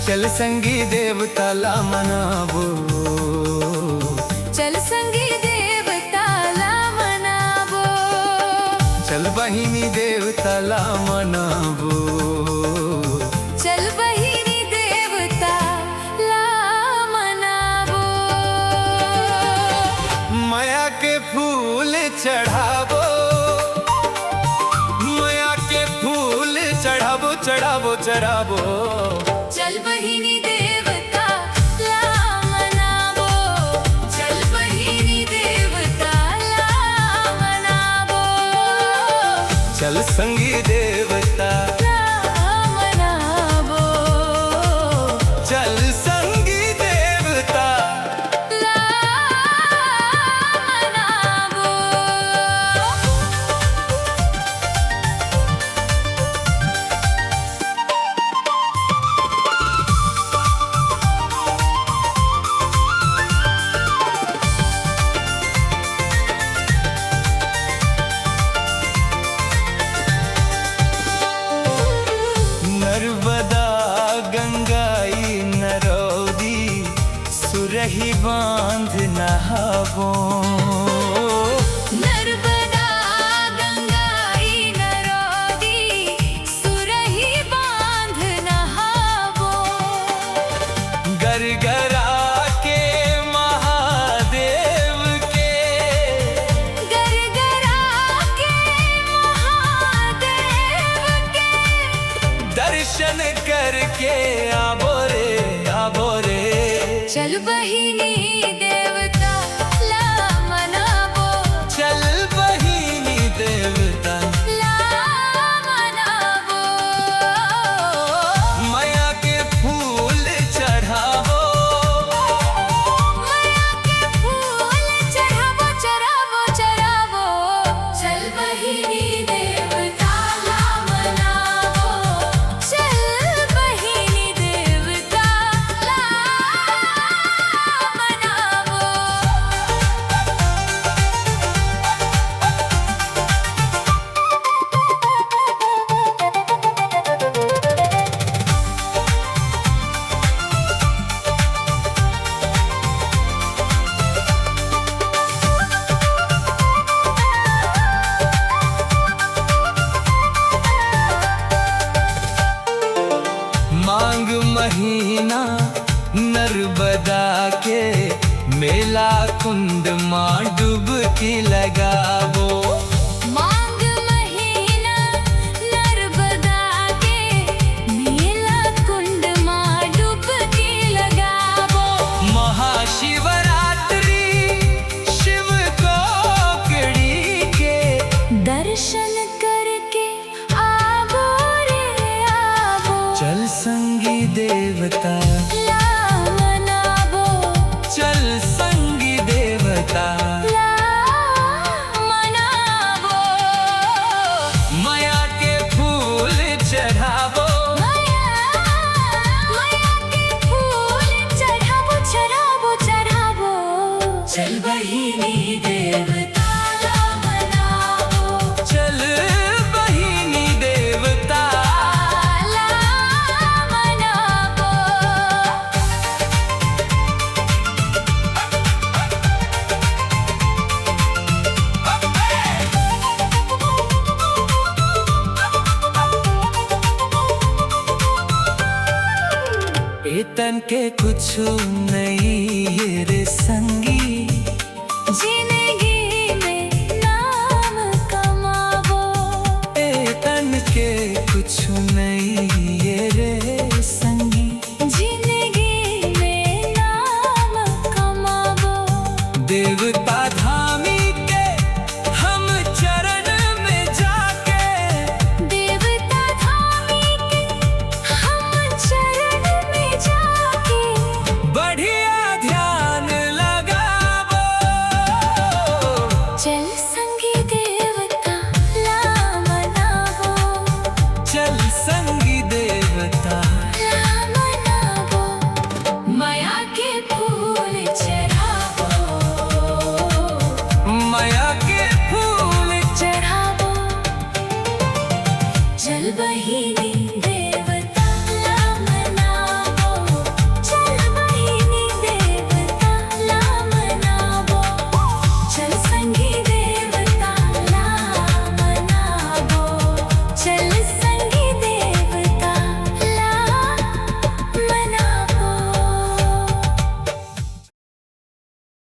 चल संगी देवताला मनावो, चल संगी देवताला मनावो, चल बहिनी देवताला मनावो, चल बहिनी देवताला मनावो। माया के फूल चढ़ावो, माया के फूल चढ़ावो चढ़ावो चढ़ावो। चल बहिनी देवताला मनावो, चल बहिनी देवताला मनावो, चल संगी देवता मनावो, चल संगी देवता मनावो। नर्मदा गंगाई नरौदी सुरही बांध नहावो, नर्मदा गंगाई नरौदी सुरही बांध नहावो, गरगरा के महादेव के, गरगरा के महादेव के, दर्शन करके आबो रे आबो रे। चल बहिनी देवताला मनावो, चल बहिनी देवता मनावो, माया के फूल चढ़ावो, माया के फूल चढ़ावो चढ़ावो चढ़ावो। चल बहिनी देवताला मनावो, चल बहिनी देवताला मनावो। मांग महीना नर्मदा के, मेला कुंड मां डुबकी लगावो, मांग महीना नर्मदा के, मेला कुंड मां डुबकी लगावो, महाशिवरात्रि शिव कोकड़ी के, दर्शन करके आवो रे आवो। चल संगी देवता ला मनावो, चल संगी देवता ला मनावो, माया के फूल चढ़ावो, माया के फूल चढ़ावो चढ़ावो चढ़ावो। चल बहिनी देवताला मनावो, चल बहिनी देवता ला मनावो। एतन के कुछ नहीं रे संगी, जिंदगी में नाम कमावो, एतन के कुछ नहीं